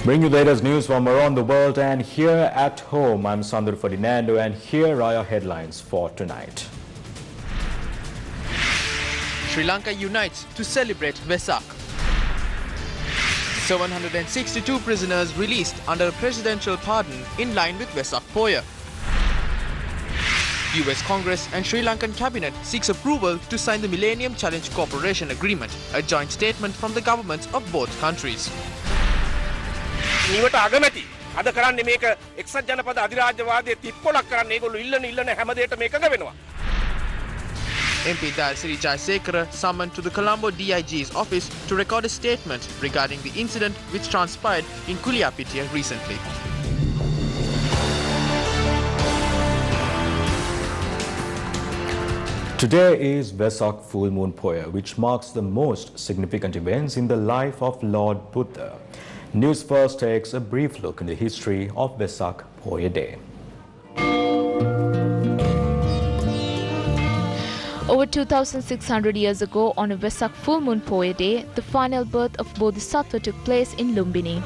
Bring you the latest news from around the world and here at home. I'm Sandro Ferdinando and here are your headlines for tonight. Sri Lanka unites to celebrate Vesak. 762 prisoners released under a presidential pardon in line with Vesak Poya. US Congress and Sri Lankan Cabinet seeks approval to sign the Millennium Challenge Cooperation Agreement, a joint statement from the governments of both countries. නිවට අගමැති අද කරන්නේ මේක එක්සත් ජනපද අධිරාජ්‍යවාදයේ තිප්පොලක් කරන්න ඒගොල්ලෝ ඉල්ලන හැම දෙයකටම එකඟ වෙනවා. MP Dayasiri Jayasekara summoned to the Colombo DIG's office to record a statement regarding the incident which transpired in Kuliyapitiya recently. Today is Vesak Full Moon Poya, which marks the most significant events in the life of Lord Buddha. Newsfirst takes a brief look in the history of Vesak Poya Day. Over 2,600 years ago, on a Vesak Full Moon Poya Day, the final birth of Bodhisattva took place in Lumbini.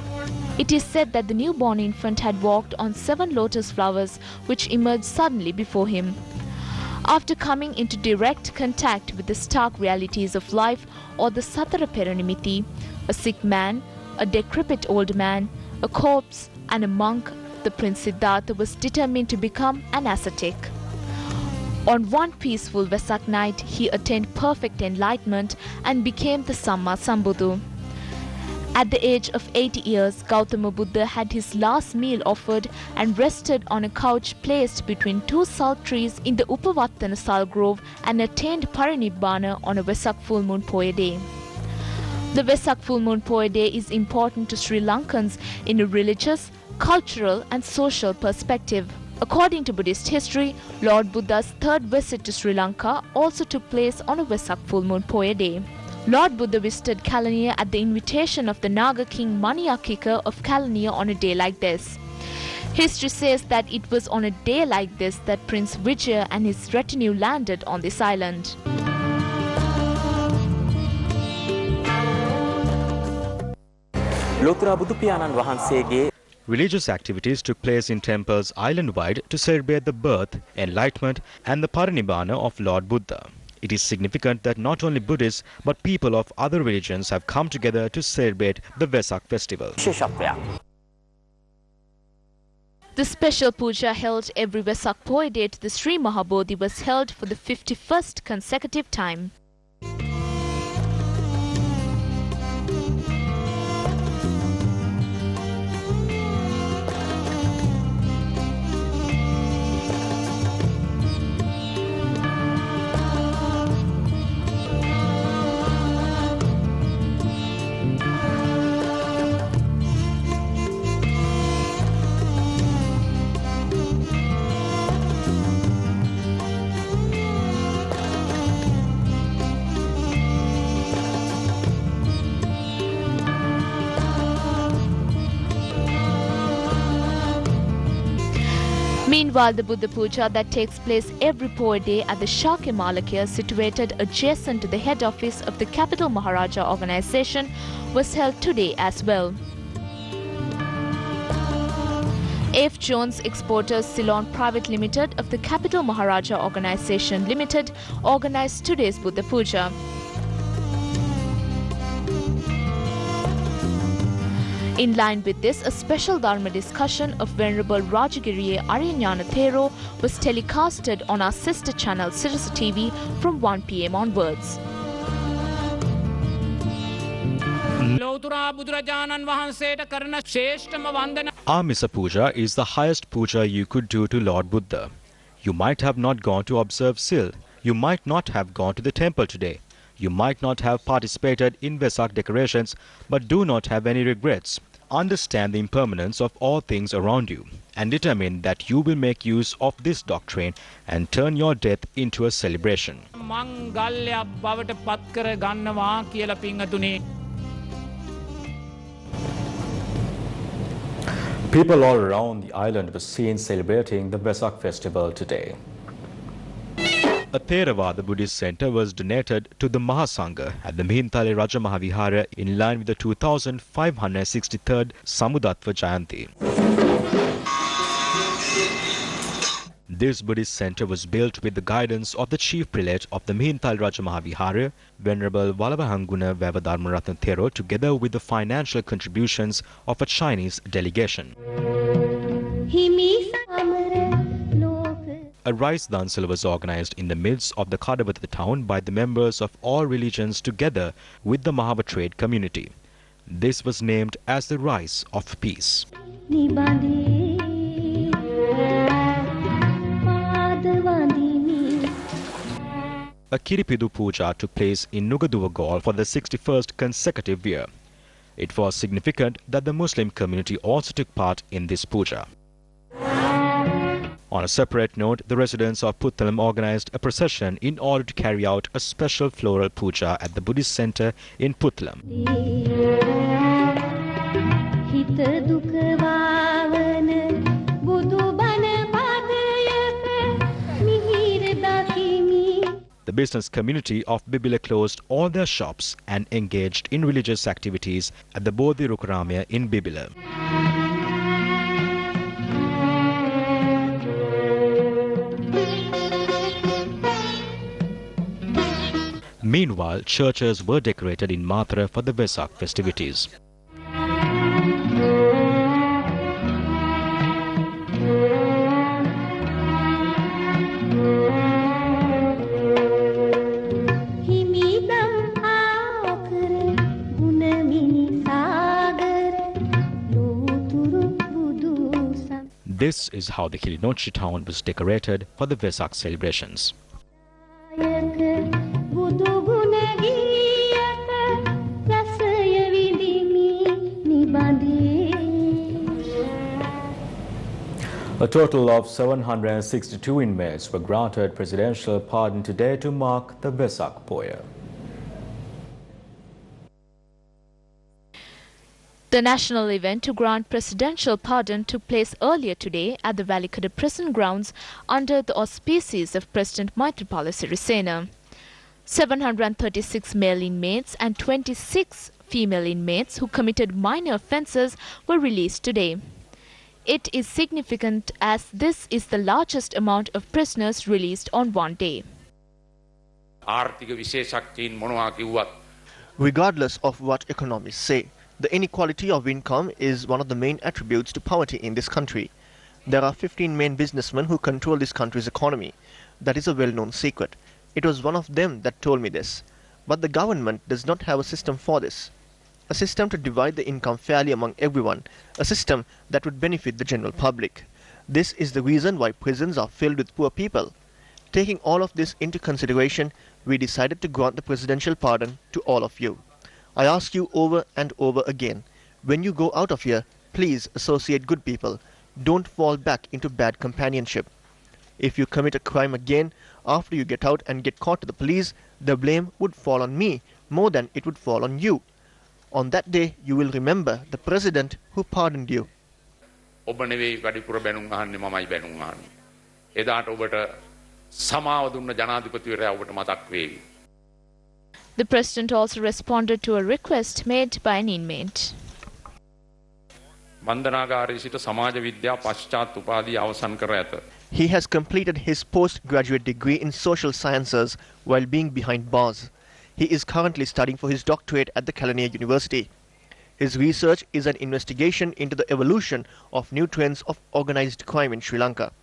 It is said that the newborn infant had walked on 7 lotus flowers which emerged suddenly before him. After coming into direct contact with the stark realities of life, or the Satara Peranimiti, a sick man, a decrepit old man, a corpse and a monk, the Prince Siddhartha was determined to become an ascetic. On one peaceful Vesak night, he attained perfect enlightenment and became the Samma Sambuddhu. At the age of 80 years, Gautama Buddha had his last meal offered and rested on a couch placed between 2 sal trees in the Upavattana Sal Grove and attained Parinibbana on a Vesak Full Moon Poya Day. The Vesak Full Moon Poya Day is important to Sri Lankans in a religious, cultural and social perspective. According to Buddhist history, Lord Buddha's third visit to Sri Lanka also took place on a Vesak Full Moon Poya Day. Lord Buddha visited Kalaniya at the invitation of the Naga king Maniakika of Kalaniya on a day like this. History says that it was on a day like this that Prince Vijaya and his retinue landed on this island. Religious activities took place in temples island-wide to celebrate the birth, enlightenment and the Parinibbana of Lord Buddha. It is significant that not only Buddhists but people of other religions have come together to celebrate the Vesak festival. The special puja held every Vesak Poya Day to the Sri Mahabodhi was held for the 51st consecutive time. Meanwhile, the Buddha Puja that takes place every Poya Day at the Shakyamalakia, situated adjacent to the head office of the Capital Maharaja organization, was held today as well. F. Jones Exporters Ceylon Private Limited of the Capital Maharaja Organization Limited organized today's Buddha Puja. In line with this, a special Dharma discussion of Venerable Rajagiriya Arinyana Thero was telecasted on our sister channel Sirasa TV from 1 p.m. onwards. Amisa Puja is the highest puja you could do to Lord Buddha. You might have not gone to observe Sil. You might not have gone to the temple today. You might not have participated in Vesak decorations, but do not have any regrets. Understand the impermanence of all things around you and determine that you will make use of this doctrine and turn your death into a celebration. People all around the island were seen celebrating the Vesak festival today. A Theravada Buddhist center was donated to the Mahasangha at the Mihintale Raja Mahavihara in line with the 2563rd Samudattva Jayanti. This Buddhist center was built with the guidance of the chief prelate of the Mihintale Raja Mahavihara, Venerable Walavahanguna Vavadharmaratna Thero, together with the financial contributions of a Chinese delegation. A rice dansal was organized in the midst of the Kadavata town by the members of all religions together with the Mahava trade community. This was named as the Rice of Peace. A Kiripidu Puja took place in Nugaduwa Gaol for the 61st consecutive year. It was significant that the Muslim community also took part in this puja. On a separate note, the residents of Puttalam organized a procession in order to carry out a special floral puja at the Buddhist center in Puttalam. The business community of Bibila closed all their shops and engaged in religious activities at the Bodhi Rukaramaya in Bibila. Meanwhile, churches were decorated in Mathura for the Vesak festivities. This is how the Kilinochi town was decorated for the Vesak celebrations. A total of 762 inmates were granted presidential pardon today to mark the Vesak Poya. The national event to grant presidential pardon took place earlier today at the Valikada prison grounds under the auspices of President Maithripala Sirisena. 736 male inmates and 26 female inmates who committed minor offences were released today. It is significant as this is the largest amount of prisoners released on one day. Regardless of what economists say, the inequality of income is one of the main attributes to poverty in this country. There are 15 main businessmen who control this country's economy. That is a well-known secret. It was one of them that told me this. But the government does not have a system for this. A system to divide the income fairly among everyone. A system that would benefit the general public. This is the reason why prisons are filled with poor people. Taking all of this into consideration, we decided to grant the presidential pardon to all of you. I ask you over and over again, when you go out of here, please associate good people. Don't fall back into bad companionship. If you commit a crime again, after you get out and get caught to the police, the blame would fall on me more than it would fall on you. On that day, you will remember the president who pardoned you. The president also responded to a request made by an inmate. He has completed his postgraduate degree in social sciences while being behind bars. He is currently studying for his doctorate at the Kelaniya University. His research is an investigation into the evolution of new trends of organized crime in Sri Lanka.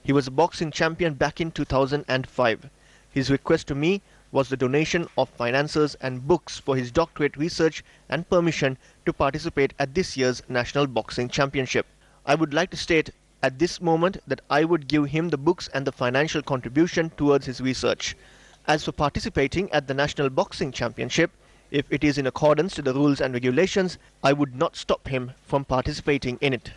He was a boxing champion back in 2005. His request to me was the donation of finances and books for his doctorate research and permission to participate at this year's National Boxing Championship. I would like to state at this moment that I would give him the books and the financial contribution towards his research. As for participating at the National Boxing Championship, if it is in accordance to the rules and regulations, I would not stop him from participating in it.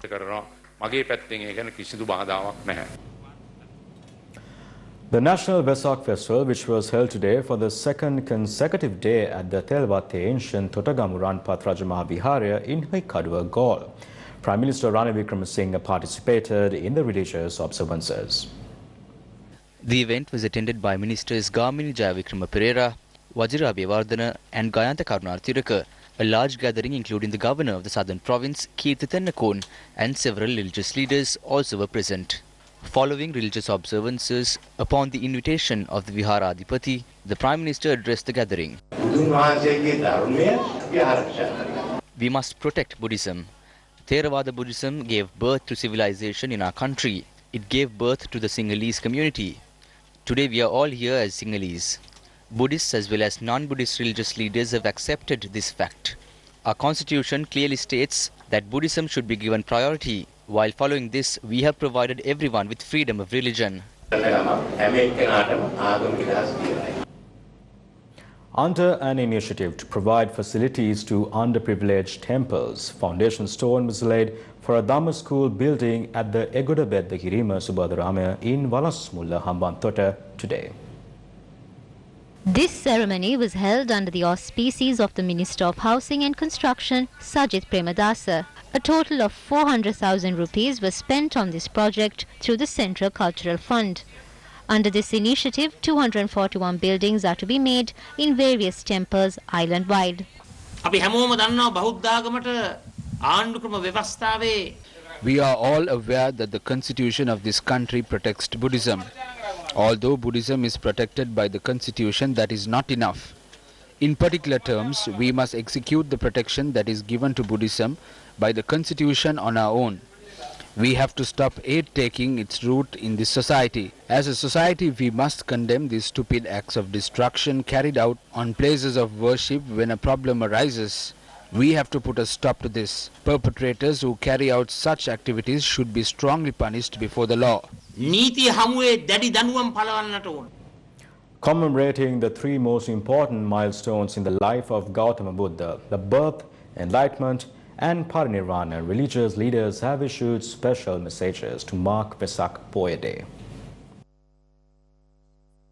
The National Vesak Festival, which was held today for the second consecutive day at the Telwate Ancient Totagamu Ranpat Raja Mahavihara in Hoikkaduwa Gaol. Prime Minister Ranil Wickremesinghe participated in the religious observances. The event was attended by Ministers Gamini Jayavikrama Pereira, Wajira Abhivardhana and Gayantha Karunathiraka. A large gathering including the Governor of the Southern Province, Kirti Tennakon, and several religious leaders also were present. Following religious observances, upon the invitation of the Viharadipati, the Prime Minister addressed the gathering. We must protect Buddhism. Theravada Buddhism gave birth to civilization in our country. It gave birth to the Sinhalese community. Today we are all here as Sinhalese. Buddhists as well as non-Buddhist religious leaders have accepted this fact. Our constitution clearly states that Buddhism should be given priority. While following this, we have provided everyone with freedom of religion. Under an initiative to provide facilities to underprivileged temples, foundation stone was laid for a Dhamma school building at the Egodabedda Girima Subhadramaya in Walasmulla, Hambantota today. This ceremony was held under the auspices of the Minister of Housing and Construction, Sajith Premadasa. A total of 400,000 rupees was spent on this project through the Central Cultural Fund. Under this initiative, 241 buildings are to be made in various temples island-wide. We are all aware that the constitution of this country protects Buddhism. Although Buddhism is protected by the constitution, that is not enough. In particular terms, we must execute the protection that is given to Buddhism by the constitution on our own. We have to stop aid taking its root in this society. As a society, we must condemn these stupid acts of destruction carried out on places of worship when a problem arises. We have to put a stop to this. Perpetrators who carry out such activities should be strongly punished before the law. Commemorating the three most important milestones in the life of Gautama Buddha, the birth, enlightenment, and parinirvana, religious leaders have issued special messages to mark Vesak Poya Day.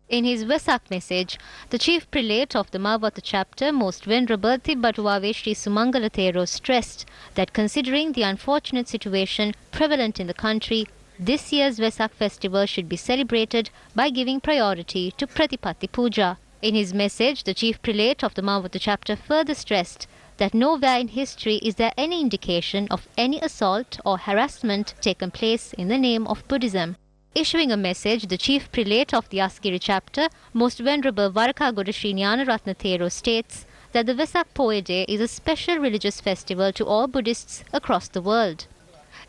In his Vesak message, the Chief Prelate of the Mavata chapter, Most Venerable Tibbatuave Sri Sumangala Thero, stressed that considering the unfortunate situation prevalent in the country, this year's Vesak festival should be celebrated by giving priority to Pratipatti Puja. In his message, the Chief Prelate of the Mavata chapter further stressed that nowhere in history is there any indication of any assault or harassment taken place in the name of Buddhism. Issuing a message, the Chief Prelate of the Asgiri chapter, Most Venerable Varakagoda Sri Gnanaratna Thero, states that the Vesak Poya Day is a special religious festival to all Buddhists across the world.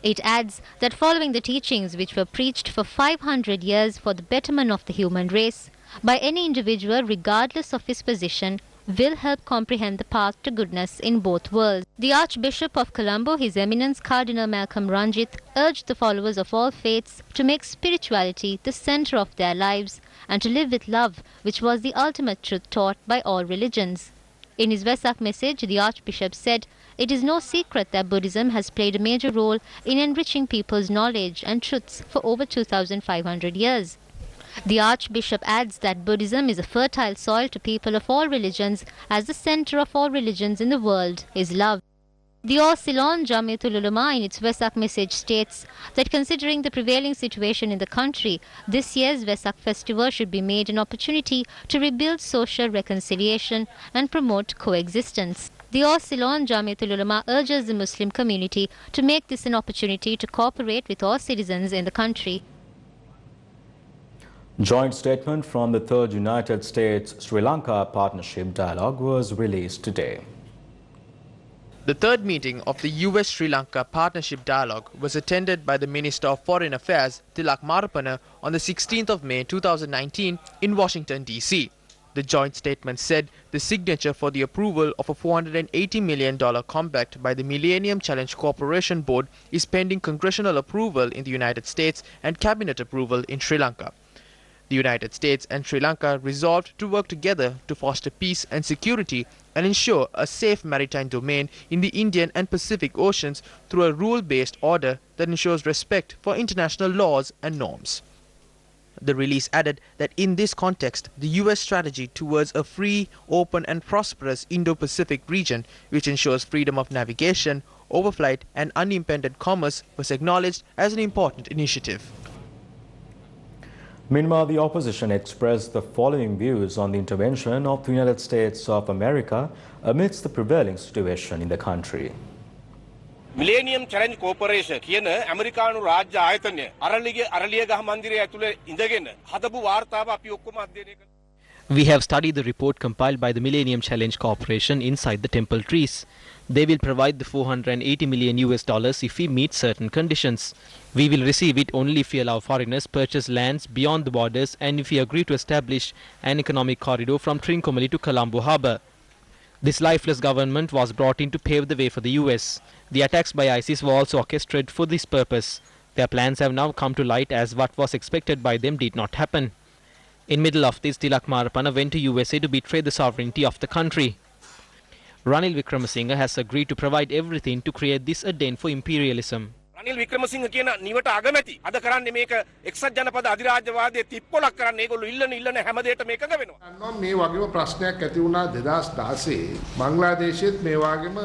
It adds that following the teachings which were preached for 500 years for the betterment of the human race, by any individual regardless of his position, will help comprehend the path to goodness in both worlds. The Archbishop of Colombo, His Eminence Cardinal Malcolm Ranjith, urged the followers of all faiths to make spirituality the center of their lives and to live with love, which was the ultimate truth taught by all religions. In his Vesak message, the Archbishop said, "It is no secret that Buddhism has played a major role in enriching people's knowledge and truths for over 2,500 years. The Archbishop adds that Buddhism is a fertile soil to people of all religions, as the center of all religions in the world is love." The All Ceylon Jamiatul Ulama in its Vesak message states that considering the prevailing situation in the country, this year's Vesak festival should be made an opportunity to rebuild social reconciliation and promote coexistence. The All Ceylon Jamiatul Ulama urges the Muslim community to make this an opportunity to cooperate with all citizens in the country. Joint statement from the Third United States-Sri Lanka Partnership Dialogue was released today. The third meeting of the US-Sri Lanka Partnership Dialogue was attended by the Minister of Foreign Affairs, Tilak Marapana, on the 16th of May 2019 in Washington, D.C. The joint statement said the signature for the approval of a $480 million compact by the Millennium Challenge Corporation Board is pending congressional approval in the United States and cabinet approval in Sri Lanka. The United States and Sri Lanka resolved to work together to foster peace and security and ensure a safe maritime domain in the Indian and Pacific Oceans through a rule-based order that ensures respect for international laws and norms. The release added that in this context, the US strategy towards a free, open and prosperous Indo-Pacific region, which ensures freedom of navigation, overflight and unimpeded commerce, was acknowledged as an important initiative. Meanwhile, the opposition expressed the following views on the intervention of the United States of America amidst the prevailing situation in the country. Millennium Challenge Corporation කියන ඇමරිකානු රාජ්‍ය ආයතනය අරලියගහ මන්දිරය ඇතුලේ ඉඳගෙන හදපු වාර්තාව අපි ඔක්කොම අධ්‍යයනය කළා. We have studied the report compiled by the Millennium Challenge Corporation inside the temple trees. They will provide the $480 million if we meet certain conditions. We will receive it only if we allow foreigners purchase lands beyond the borders and if we agree to establish an economic corridor from Trincomalee to Colombo Harbour. This lifeless government was brought in to pave the way for the US. The attacks by ISIS were also orchestrated for this purpose. Their plans have now come to light as what was expected by them did not happen. In middle of this, Tilak Marapana went to USA to betray the sovereignty of the country. Ranil Wickremesinghe has agreed to provide everything to create this a den for imperialism. Ranil Wickremesinghe කියන නිවට අගමැති අද කරන්නේ මේක එක්සත් ජනපද අධිරාජ්‍යවාදයේ තිප්පොලක් කරන්න ඒගොල්ලෝ ඉල්ලන හැම දෙයකටම එකඟ වෙනවා. මේ වගේම ප්‍රශ්නයක් ඇති වුණා 2016 බංග්ලාදේශයේත් මේ වගේම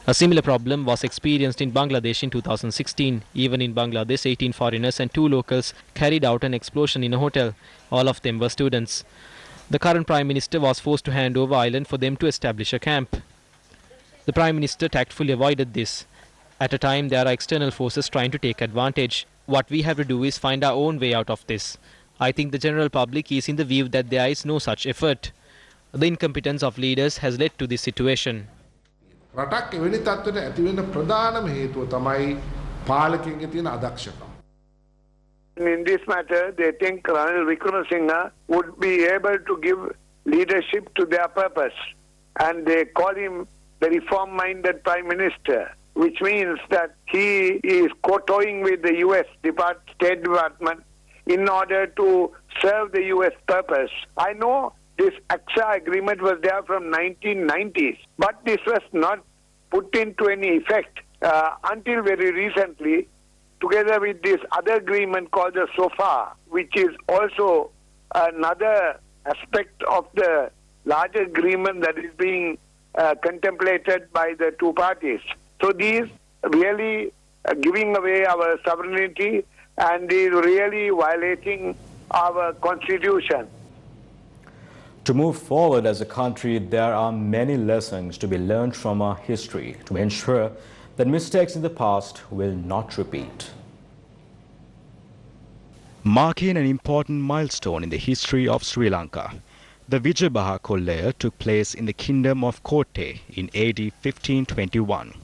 A similar problem was experienced in Bangladesh in 2016. Even in Bangladesh, 18 foreigners and 2 locals carried out an explosion in a hotel. All of them were students. The current Prime Minister was forced to hand over island for them to establish a camp. The Prime Minister tactfully avoided this. At a time, there are external forces trying to take advantage. What we have to do is find our own way out of this. I think the general public is in the view that there is no such effort. The incompetence of leaders has led to this situation. රටක් එවැනි තත්ත්වයට ඇති වෙන්න ප්‍රධානම හේතුව තමයි පාලකයන්ගේ තියෙන අදක්ෂකම. In this matter, they think Ranil Wickremesinghe would be able to give leadership to their purpose. And they call him the reform-minded Prime Minister, which means that he is kowtowing with the US State Department in order to serve the US purpose. I know this AXA agreement was there from 1990s, but this was not put into any effect until very recently, together with this other agreement called the SOFA, which is also another aspect of the larger agreement that is being contemplated by the 2 parties. So these really giving away our sovereignty and is really violating our constitution. To move forward as a country, there are many lessons to be learned from our history to ensure that mistakes in the past will not repeat. Marking an important milestone in the history of Sri Lanka, the Vijayabaha Kollaya took place in the Kingdom of Kotte in AD 1521.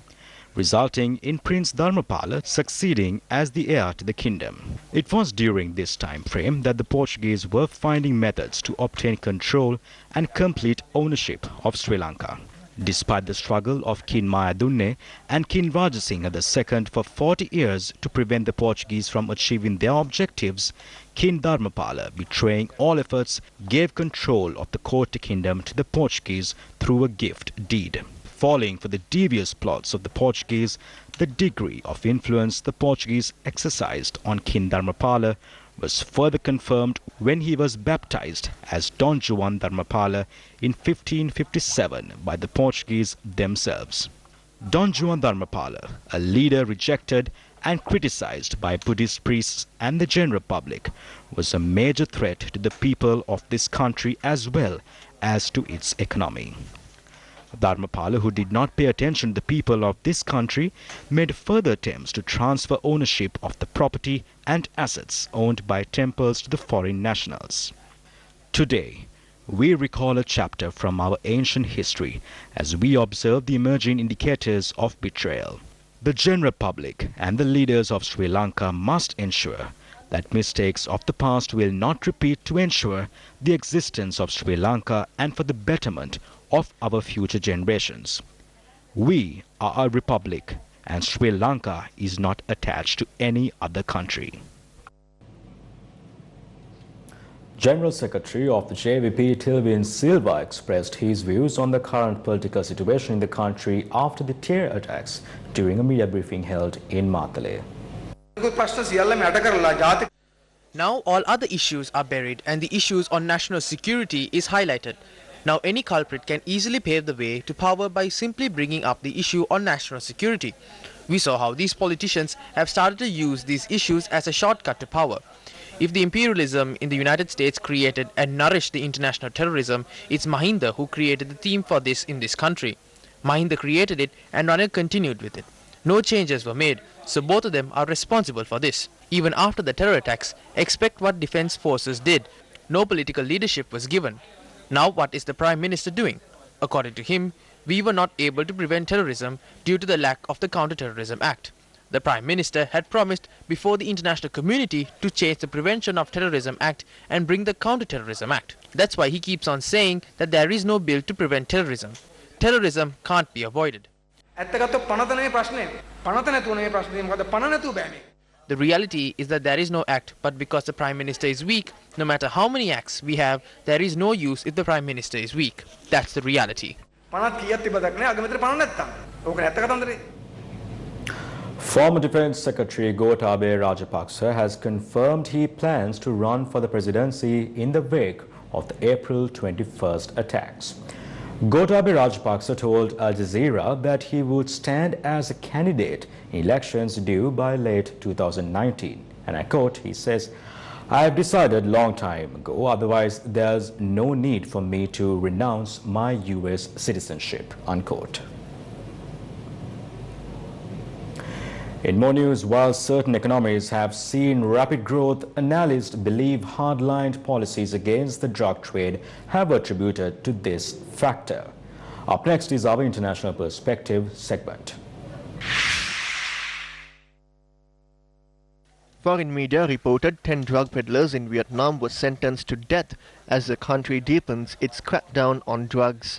Resulting in Prince Dharmapala succeeding as the heir to the kingdom. It was during this time frame that the Portuguese were finding methods to obtain control and complete ownership of Sri Lanka. Despite the struggle of King Mayadunne and King Rajasinghe II for 40 years to prevent the Portuguese from achieving their objectives, King Dharmapala, betraying all efforts, gave control of the Kotte kingdom to the Portuguese through a gift deed. Falling for the devious plots of the Portuguese, the degree of influence the Portuguese exercised on King Dharmapala was further confirmed when he was baptized as Don Juan Dharmapala in 1557 by the Portuguese themselves. Don Juan Dharmapala, a leader rejected and criticized by Buddhist priests and the general public, was a major threat to the people of this country as well as to its economy. Dharmapala, who did not pay attention to the people of this country, made further attempts to transfer ownership of the property and assets owned by temples to the foreign nationals. Today, we recall a chapter from our ancient history as we observe the emerging indicators of betrayal. The general public and the leaders of Sri Lanka must ensure that mistakes of the past will not repeat to ensure the existence of Sri Lanka and for the betterment of our future generations. We are a republic and Sri Lanka is not attached to any other country. General Secretary of the JVP Tilvin Silva expressed his views on the current political situation in the country after the terror attacks during a media briefing held in Matale. Now all other issues are buried and the issues on national security is highlighted. Now any culprit can easily pave the way to power by simply bringing up the issue on national security. We saw how these politicians have started to use these issues as a shortcut to power. If the imperialism in the United States created and nourished the international terrorism, it's Mahinda who created the theme for this in this country. Mahinda created it and Ranil continued with it. No changes were made, so both of them are responsible for this. Even after the terror attacks, expect what defense forces did. No political leadership was given. Now what is the Prime Minister doing? According to him, we were not able to prevent terrorism due to the lack of the Counter-Terrorism Act. The Prime Minister had promised before the international community to change the Prevention of Terrorism Act and bring the Counter-Terrorism Act. That's why he keeps on saying that there is no bill to prevent terrorism. Terrorism can't be avoided. The reality is that there is no act, but because the Prime Minister is weak, no matter how many acts we have, there is no use if the Prime Minister is weak. That's the reality. Former Defence Secretary Gotabaya Rajapaksa has confirmed he plans to run for the presidency in the wake of the April 21st attacks. Gotabaya Rajapaksa told Al Jazeera that he would stand as a candidate in elections due by late 2019. And I quote, he says, "I have decided long time ago, otherwise there's no need for me to renounce my US citizenship," unquote. In more news, while certain economies have seen rapid growth, analysts believe hardlined policies against the drug trade have attributed to this factor. Up next is our International Perspective segment. Foreign media reported 10 drug peddlers in Vietnam were sentenced to death as the country deepens its crackdown on drugs.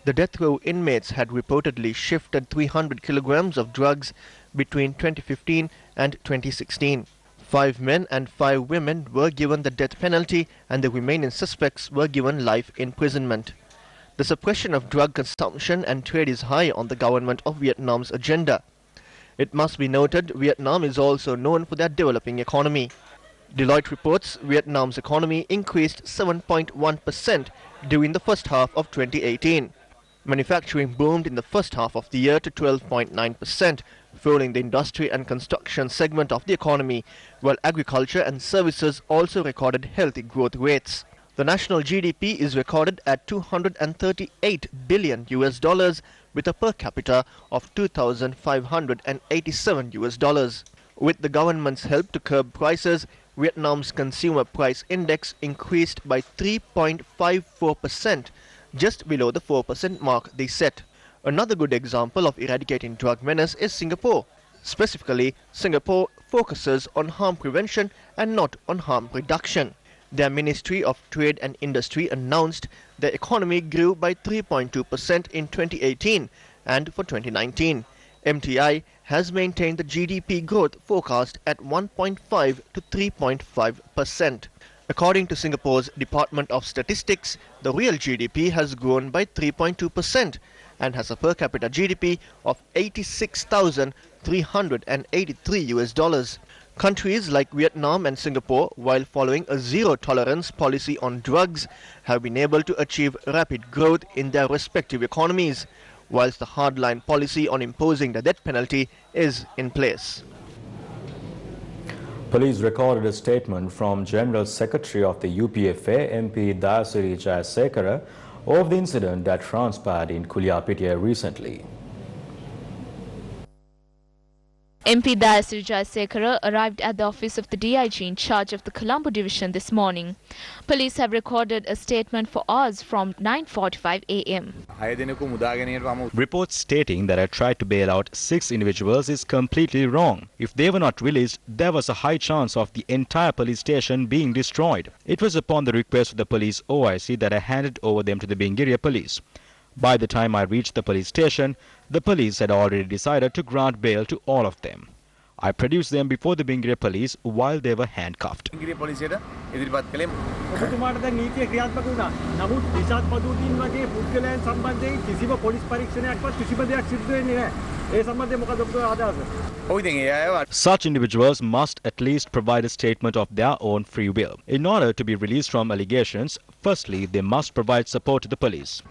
The death row inmates had reportedly shifted 300 kilograms of drugs between 2015 and 2016. 5 men and 5 women were given the death penalty and the remaining suspects were given life imprisonment. The suppression of drug consumption and trade is high on the government of Vietnam's agenda. It must be noted, Vietnam is also known for their developing economy. Deloitte reports Vietnam's economy increased 7.1% during the first half of 2018. Manufacturing boomed in the first half of the year to 12.9%, fueling the industry and construction segment of the economy, while agriculture and services also recorded healthy growth rates. The national GDP is recorded at $238 billion with a per capita of $2,587. With the government's help to curb prices, Vietnam's consumer price index increased by 3.54%, just below the 4% mark they set. Another good example of eradicating drug menace is Singapore. Specifically, Singapore focuses on harm prevention and not on harm reduction. Their Ministry of Trade and Industry announced their economy grew by 3.2% in 2018 and for 2019. MTI has maintained the GDP growth forecast at 1.5 to 3.5%. According to Singapore's Department of Statistics, the real GDP has grown by 3.2% and has a per capita GDP of $86,383. Countries like Vietnam and Singapore, while following a zero-tolerance policy on drugs, have been able to achieve rapid growth in their respective economies, whilst the hardline policy on imposing the death penalty is in place. Police recorded a statement from General Secretary of the UPFA, MP Dayasiri Jayasekara, of the incident that transpired in Kuliapitia recently. MP Dayasiri Jayasekara arrived at the office of the DIG in charge of the Colombo division this morning. Police have recorded a statement for hours from 9:45 a.m. Reports stating that I tried to bail out 6 individuals is completely wrong. If they were not released, there was a high chance of the entire police station being destroyed. It was upon the request of the police OIC that I handed over them to the Bingiria police. By the time I reached the police station, the police had already decided to grant bail to all of them. I produced them before the Bingiria police while they were handcuffed. Such individuals must at least provide a statement of their own free will. In order to be released from allegations, firstly, they must provide support to the police.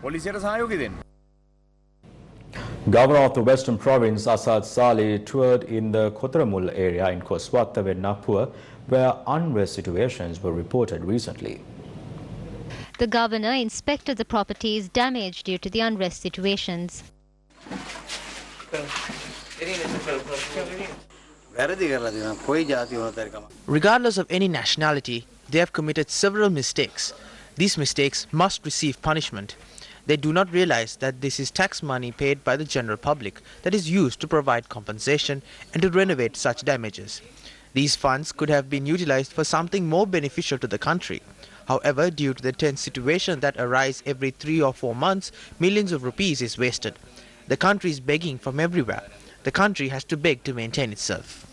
Governor of the Western Province Asad Saleh toured in the Kotaramul area in Koswata, Napur, where unrest situations were reported recently. The governor inspected the properties damaged due to the unrest situations. Regardless of any nationality, they have committed several mistakes. These mistakes must receive punishment. They do not realize that this is tax money paid by the general public that is used to provide compensation and to renovate such damages. These funds could have been utilized for something more beneficial to the country. However, due to the tense situation that arises every 3 or 4 months, millions of rupees is wasted. The country is begging from everywhere. The country has to beg to maintain itself.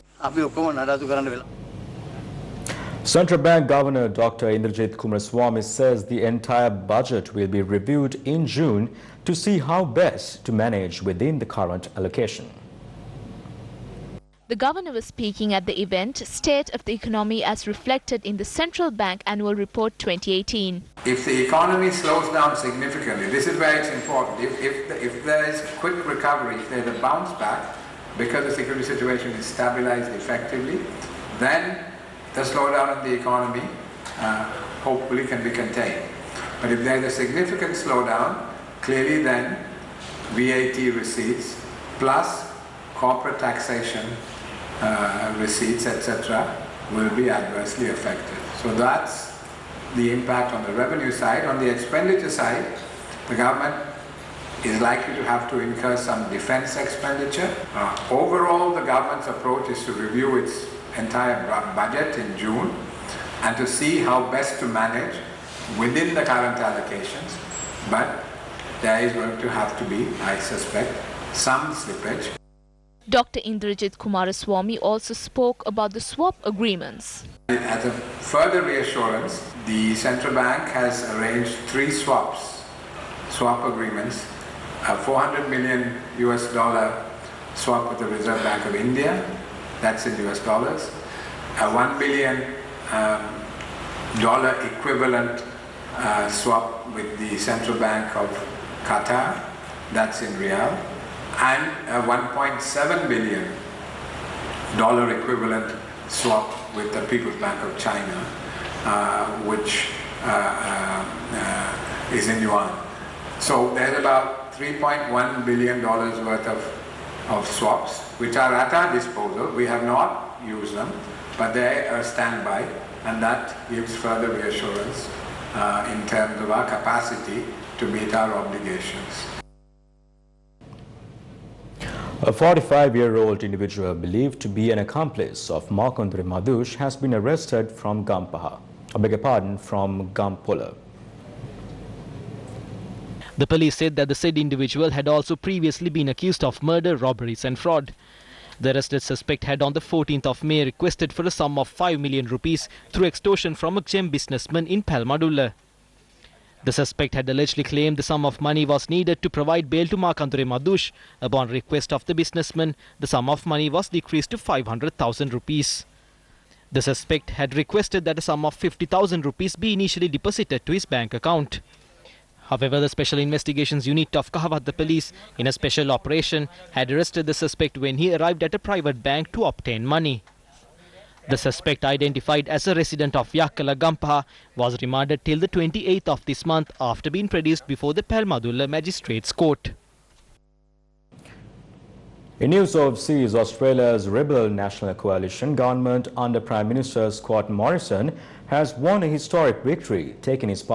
Central Bank Governor Dr. Indrajit Kumaraswamy says the entire budget will be reviewed in June to see how best to manage within the current allocation. The governor was speaking at the event State of the Economy as reflected in the Central Bank Annual Report 2018. If the economy slows down significantly, this is where it's important. If there is quick recovery, if there's a bounce back, because the security situation is stabilized effectively, then the slowdown in the economy hopefully can be contained. But if there's a significant slowdown, clearly then VAT receipts plus corporate taxation receipts, etc., will be adversely affected. So that's the impact on the revenue side. On the expenditure side, the government is likely to have to incur some defense expenditure. Overall, the government's approach is to review its entire budget in June and to see how best to manage within the current allocations. But there is going to have to be, I suspect, some slippage. Dr. Indrajit Kumaraswamy also spoke about the swap agreements. As a further reassurance, the central bank has arranged 3 swap agreements, a $400 million swap with the Reserve Bank of India, that's in US dollars, a $1 billion equivalent swap with the Central Bank of Qatar, that's in Riyal, and a $1.7 billion equivalent swap with the People's Bank of China, which is in yuan. So there's about $3.1 billion worth of swaps, which are at our disposal. We have not used them, but they are standby, and that gives further reassurance in terms of our capacity to meet our obligations. A 45-year-old individual believed to be an accomplice of Markandre Madhush has been arrested from from Gampola. The police said that the said individual had also previously been accused of murder, robberies and fraud. The arrested suspect had on the 14th of May requested for a sum of 5 million rupees through extortion from a gem businessman in Palmadulla. The suspect had allegedly claimed the sum of money was needed to provide bail to Markandre Madhush. Upon request of the businessman, the sum of money was decreased to 500,000 rupees. The suspect had requested that a sum of 50,000 rupees be initially deposited to his bank account. However, the Special Investigations Unit of Kahawat Police, in a special operation, had arrested the suspect when he arrived at a private bank to obtain money. The suspect, identified as a resident of Yakala Gampaha, was remanded till the 28th of this month after being produced before the Palmadulla Magistrates Court. In news overseas, Australia's Rebel National Coalition government under Prime Minister Scott Morrison has won a historic victory, taking its